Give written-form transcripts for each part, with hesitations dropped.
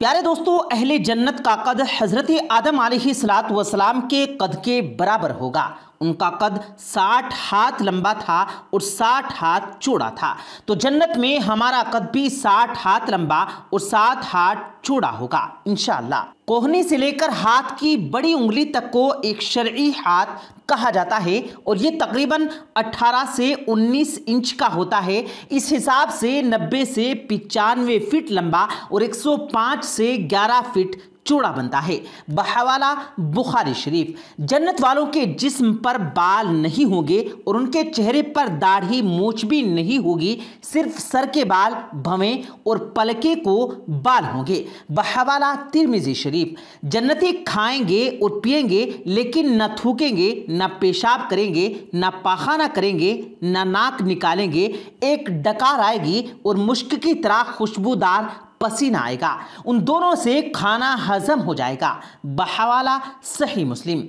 پیارے دوستو، اہل جنت کا قد حضرت آدم علیہ السلام کے قد کے برابر ہوگا۔ ان کا قد 60 ہاتھ لمبا تھا اور 60 ہاتھ چوڑا تھا۔ تو جنت میں ہمارا قد بھی 60 ہاتھ لمبا اور 60 ہاتھ چوڑا ہوگا انشاءاللہ۔ کوہنی سے لے کر ہاتھ کی بڑی انگلی تک کو ایک شرعی ہاتھ کہا جاتا ہے اور یہ تقریباً 18 سے 19 انچ کا ہوتا ہے۔ اس حساب سے 90 سے 95 فٹ لمبا اور 105 سے 11 فٹ چوڑا بنتا ہے۔ بحوالہ بخاری شریف، جنت والوں کے جسم پر بال نہیں ہوں گے اور ان کے چہرے پر داڑھی مونچھ بھی نہیں ہوگی، صرف سر کے بال، بھویں اور پلکے کو بال ہوں گے۔ بحوالہ ترمذی شریف، جنتی کھائیں گے اور پیئیں گے لیکن نہ تھوکیں گے، نہ پیشاب کریں گے، نہ پاخانہ کریں گے، نہ ناک نکالیں گے۔ ایک ڈکار آئے گی اور مشک کی طرح خوشبودار پسینہ آئے گا، ان دونوں سے کھانا ہضم ہو جائے گا۔ بحوالہ صحیح مسلم،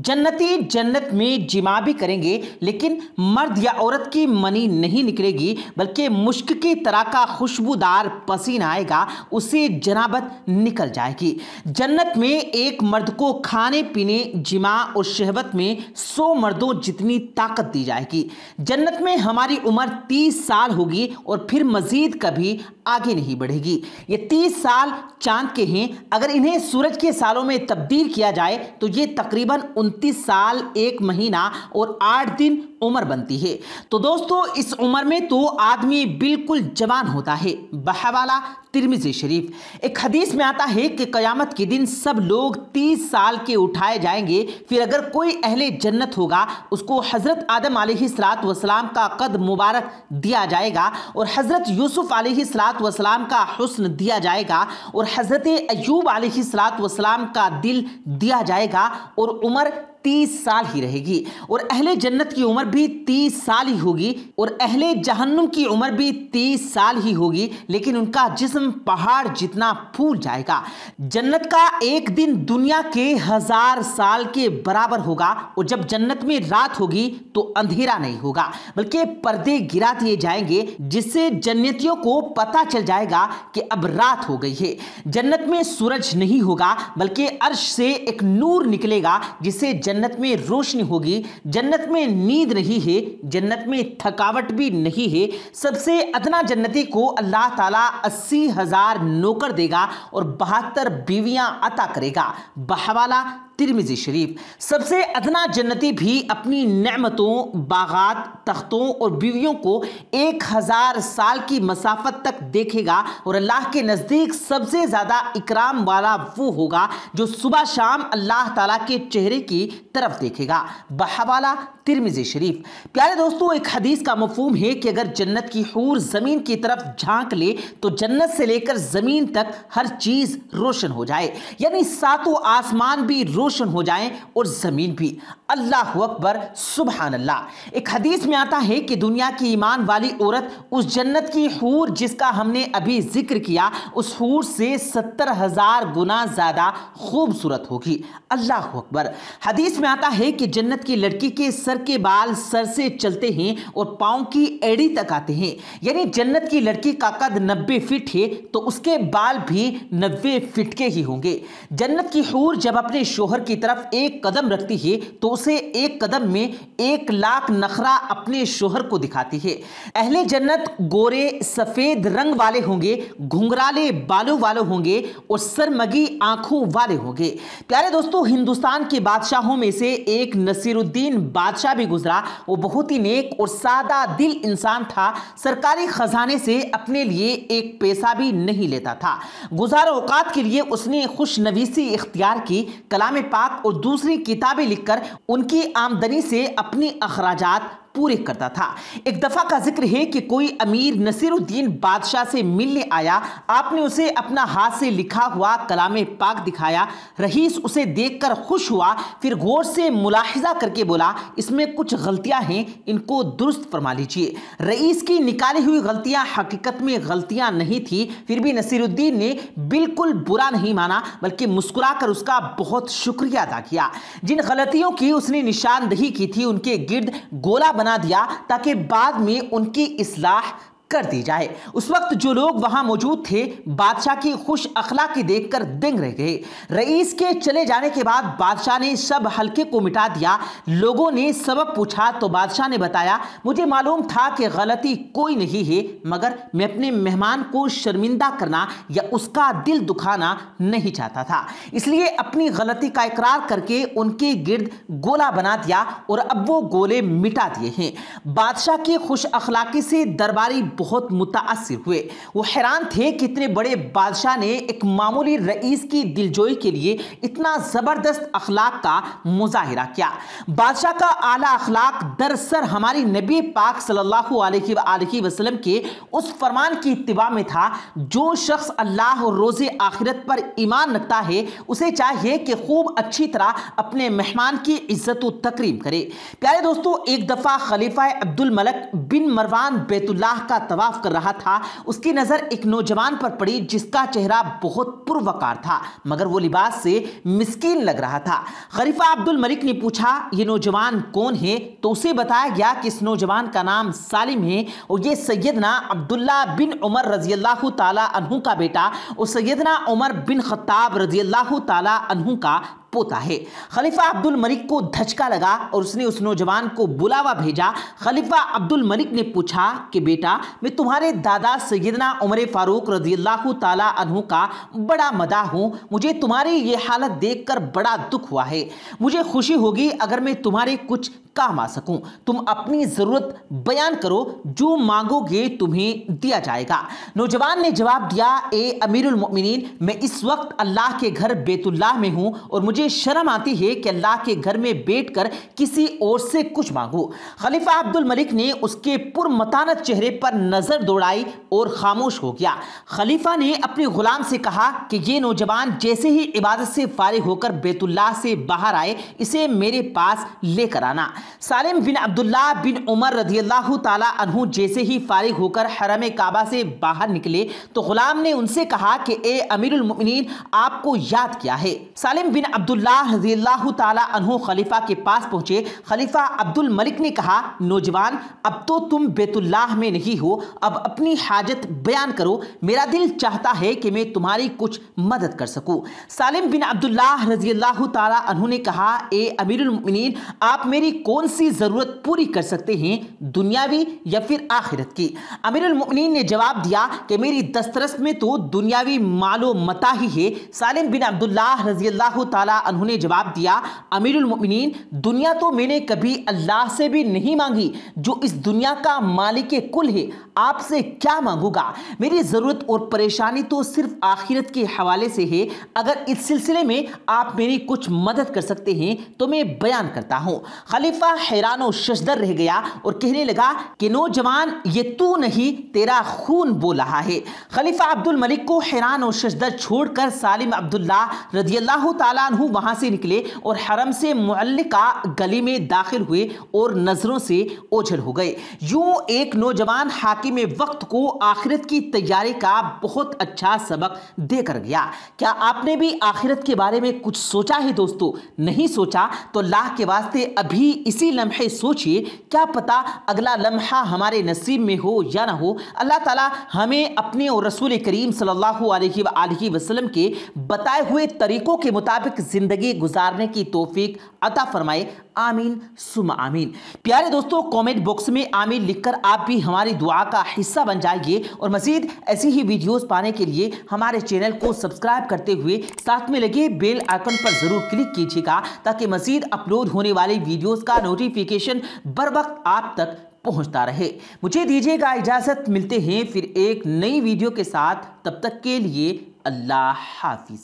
جنتی جنت میں جماع بھی کریں گے لیکن مرد یا عورت کی منی نہیں نکلے گی، بلکہ مشک کی طرح کا خوشبودار پسینہ آئے گا، اسے جنابت نکل جائے گی۔ جنت میں ایک مرد کو کھانے پینے، جماع اور شہوت میں 100 مردوں جتنی طاقت دی جائے گی۔ جنت میں ہماری عمر 30 سال ہوگی اور پھر مزید کبھی آگے نہیں بڑھے گی۔ یہ 30 سال چاند کے ہیں، اگر انہیں سورج کے سالوں میں تبدیل کیا جائے تو یہ تقریباً 29 سال 1 مہینہ اور 8 دن عمر بنتی ہے۔ تو دوستو، اس عمر میں تو آدمی بالکل جوان ہوتا ہے۔ بحوالہ ترمذی شریف، ایک حدیث میں آتا ہے کہ قیامت کے دن سب لوگ 30 سال کے اٹھائے جائیں گے، پھر اگر کوئی اہل جنت ہوگا اس کو حضرت آدم علیہ السلام کا قد مبارک دیا جائے گا اور حضرت یوسف علیہ السلام کا حسن دیا جائے گا اور حضرت ایوب علیہ السلام کا دل دیا جائے گا اور عمر 30 سال ہی رہے گی، اور اہل جنت کی عمر بھی 30 سال ہی ہوگی اور اہل جہنم کی عمر بھی 30 سال ہی ہوگی، لیکن ان کا جسم پہاڑ جتنا پھول جائے گا۔ جنت کا ایک دن دنیا کے 1000 سال کے برابر ہوگا، اور جب جنت میں رات ہوگی تو اندھیرا نہیں ہوگا بلکہ پردے گرا دیے جائیں گے، جس سے جنتیوں کو پتہ چل جائے گا کہ اب رات ہو گئی ہے۔ جنت میں سورج نہیں ہوگا بلکہ عرش سے ایک نور نکلے گا جس سے جنت میں روشنی ہوگی۔ جنت میں نیند نہیں ہے، جنت میں تھکاوٹ بھی نہیں ہے۔ سب سے ادنا جنتی کو اللہ تعالیٰ 80,000 نوکر دے گا اور 72 بیویاں عطا کرے گا۔ بحوالہ ترمذی شریف، سب سے ادنا جنتی بھی اپنی نعمتوں، باغات، تختوں اور بیویوں کو 1000 سال کی مسافت تک دیکھے گا، اور اللہ کے نزدیک سب سے زیادہ اکرام والا وہ ہوگا جو صبح شام اللہ تعالیٰ کے چہرے کی طرف دیکھے گا۔ بحوالہ ترمذی شریف، پیارے دوستو، ایک حدیث کا مفہوم ہے کہ اگر جنت کی حور زمین کی طرف جھانک لے تو جنت سے لے کر زمین تک ہر چیز روشن ہو جائے، یعنی 7 آسمان بھی روشن ہو جائیں اور زمین بھی۔ اللہ اکبر، سبحان اللہ۔ ایک حدیث میں آتا ہے کہ دنیا کی ایمان والی عورت اس جنت کی حور جس کا ہم نے ابھی ذکر کیا، اس حور سے 70,000 گنا زیادہ خوبصورت ہوگی۔ اللہ اکبر۔ حدیث میں آتا ہے کہ جنت کی لڑکی کے سر کے بال سر سے چلتے ہیں اور پاؤں کی ایڑی تک آتے ہیں، یعنی جنت کی لڑکی کا قد 90 فٹ ہے تو اس کے بال بھی 90 فٹ کے ہی ہوں گے۔ جنت کی حور جب اپنے شوہر کی طرف ایک قدم رکھتی ہے تو اسے ایک قدم میں 1,00,000 نخرہ اپنے شوہر کو دکھاتی ہے۔ اہل جنت گورے سفید رنگ والے ہوں گے، گھنگرالے بالوں والے ہوں گے اور سرمگی آنکھوں والے ہوں گے۔ پیارے دوستو، ہندوستان کے بادشاہوں میں سے ایک نصیر الدین بادشاہ بھی گزرا۔ وہ بہت ہی نیک اور سادہ دل انسان تھا، سرکاری خزانے سے اپنے لیے ایک پیسہ بھی نہیں لیتا تھا۔ گزار اوقات کے لیے اس نے خوش نویسی اختیار کی، کلام پاک اور دوسری کتابیں لکھ کر ان کی آمدنی سے اپنی اخراجات پورے کرتا تھا۔ ایک دفعہ کا ذکر ہے کہ کوئی امیر نصیر الدین بادشاہ سے ملنے آیا، آپ نے اسے اپنا ہاتھ سے لکھا ہوا کلام پاک دکھایا۔ رئیس اسے دیکھ کر خوش ہوا، پھر غور سے ملاحظہ کر کے بولا، اس میں کچھ غلطیاں ہیں، ان کو درست فرما لیجئے۔ رئیس کی نکالی ہوئی غلطیاں حقیقت میں غلطیاں نہیں تھی، پھر بھی نصیر الدین نے بالکل برا نہیں مانا بلکہ مسکرا کر اس کا بہت شکریہ ادا کیا۔ جن غلطیوں کی اس نے نشاندہی کی تھی ان کے گرد گولا بنا دیا تاکہ بعد میں ان کی اصلاح کر دی جائے۔ اس وقت جو لوگ وہاں موجود تھے بادشاہ کی خوش اخلاقی دیکھ کر دنگ رہ گئے۔ رئیس کے چلے جانے کے بعد بادشاہ نے سب حلقے کو مٹا دیا۔ لوگوں نے سبب پوچھا تو بادشاہ نے بتایا، مجھے معلوم تھا کہ غلطی کوئی نہیں ہے، مگر میں اپنے مہمان کو شرمندہ کرنا یا اس کا دل دکھانا نہیں چاہتا تھا، اس لیے اپنی غلطی کا اقرار کر کے ان کے گرد گولا بنا دیا اور اب وہ گولے مٹا دیے ہیں۔ بادشاہ کی خوش اخلاقی سے درباری بہت متاثر ہوئے۔ وہ حیران تھے کہ اتنے بڑے بادشاہ نے ایک معمولی رئیس کی دلجوئی کے لیے اتنا زبردست اخلاق کا مظاہرہ کیا۔ بادشاہ کا اعلیٰ اخلاق دراصل ہماری نبی پاک صلی اللہ علیہ وآلہ وسلم کے اس فرمان کی اتباع میں تھا، جو شخص اللہ اور روز آخرت پر ایمان رکھتا ہے اسے چاہیے کہ خوب اچھی طرح اپنے مہمان کی عزت و تکریم کرے۔ پیارے دوستو، ایک دفعہ خلیفہ عبد الملک بن مروان بیت اللہ کا طواف کر رہا تھا۔ اس کی نظر ایک نوجوان پر پڑی جس کا چہرہ بہت پروقار تھا، مگر وہ لباس سے مسکین لگ رہا تھا۔ خلیفہ عبد الملک نے پوچھا، یہ نوجوان کون ہے؟ تو اسے بتایا گیا کہ اس نوجوان کا نام سالم ہے اور یہ سیدنا عبداللہ بن عمر رضی اللہ تعالی عنہ کا بیٹا اور سیدنا عمر بن خطاب رضی اللہ تعالی عنہ کا پوتا ہے۔ خلیفہ عبد الملک کو دھچکا لگا اور اس نے اس نوجوان کو بلاوا بھیجا۔ خلیفہ عبد الملک نے پوچھا کہ بیٹا، میں تمہارے دادا سیدنا عمر فاروق رضی اللہ تعالی عنہ کا بڑا مداح ہوں، مجھے تمہاری یہ حالت دیکھ کر بڑا دکھ ہوا ہے، مجھے خوشی ہوگی اگر میں تمہارے کچھ کام آ سکوں، تم اپنی ضرورت بیان کرو، جو مانگو گے تمہیں دیا جائے گا۔ نوجوان نے جواب دیا، اے امیر المؤمنین، میں اس وقت اللہ کے گھر بیت اللہ میں ہوں اور مجھے شرم آتی ہے کہ اللہ کے گھر میں بیٹھ کر کسی اور سے کچھ مانگو۔ خلیفہ عبد الملک نے اس کے پرمتانت چہرے پر نظر دوڑائی اور خاموش ہو گیا۔ خلیفہ نے اپنے غلام سے کہا کہ یہ نوجوان جیسے ہی عبادت سے فارغ ہو کر بیت اللہ سے باہر آئے اسے میرے پاس لے کر آنا۔ سالم بن عبداللہ بن عمر رضی اللہ تعالی عنہ جیسے ہی فارغ ہو کر حرم کعبہ سے باہر نکلے تو غلام نے ان سے کہا کہ اے امیر المؤمنین، آپ کو یاد کیا ہے؟ سالم بن عبداللہ رضی اللہ تعالی عنہ خلیفہ کے پاس پہنچے۔ خلیفہ عبد الملک نے کہا، نوجوان، اب تو تم بیت اللہ میں نہیں ہو، اب اپنی حاجت بیان کرو، میرا دل چاہتا ہے کہ میں تمہاری کچھ مدد کر سکوں۔ سالم بن عبداللہ رضی اللہ تعالی عنہ نے کہا، اے امیر المؤمنین، آپ میری کون سی ضرورت پوری کر سکتے ہیں، دنیاوی یا پھر آخرت کی؟ امیر المؤمنین نے جواب دیا کہ میری دسترس میں تو دنیاوی مال و متاع ہی ہے۔ سالم بن عبداللہ رضی اللہ تعالی عنہ نے جواب دیا، امیر المؤمنین، دنیا تو میں نے کبھی اللہ سے بھی نہیں مانگی جو اس دنیا کا مالک کل ہے، آپ سے کیا مانگوں گا؟ میری ضرورت اور پریشانی تو صرف آخرت کے حوالے سے ہے، اگر اس سلسلے میں آپ میری کچھ مدد کر سکتے ہیں تو میں بیان کرتا ہوں۔ خلیفہ حیران و ششدر رہ گیا اور کہنے لگا کہ نوجوان، یہ تو نہیں، تیرا خون بول رہا ہے۔ خلیفہ عبد الملک کو حیران و ششدر چھوڑ کر سالم عبداللہ رضی اللہ تعالیٰ عنہ وہاں سے نکلے اور حرم سے معلقہ گلی میں داخل ہوئے اور نظروں سے اوجھل ہو گئے۔ یوں ایک نوجوان حاکم وقت کو آخرت کی تیاری کا بہت اچھا سبق دے کر گیا۔ کیا آپ نے بھی آخرت کے بارے میں کچھ سوچا ہے دوستو؟ نہیں سوچا تو اللہ کے واسطے ابھی اسی لمحے سوچئے، کیا پتا اگلا لمحہ ہمارے نصیب میں ہو یا نہ ہو۔ اللہ تعالی ہمیں اپنے اور رسول کریم صلی اللہ علیہ وآلہ وسلم کے بتائے ہوئے طریقوں کے مطابق زندگی گزارنے کی توفیق عطا فرمائے، آمین ثم آمین۔ پیارے دوستو، کامنٹ باکس میں آمین لکھ کر آپ بھی ہماری دعا کا حصہ بن جائیے اور مزید ایسی ہی ویڈیوز پانے کے لیے ہمارے چینل کو سبسکرائب کرتے ہوئے ساتھ میں لگے بیل آئیکن پر ضرور کلک کیجیے گا تاکہ مزید اپلوڈ ہونے والی ویڈیوز کا نوٹیفیکیشن بر وقت آپ تک پہنچتا رہے۔ مجھے دیجیے گا اجازت، ملتے ہیں پھر ایک نئی ویڈیو کے ساتھ، تب تک کے لیے اللہ حافظ۔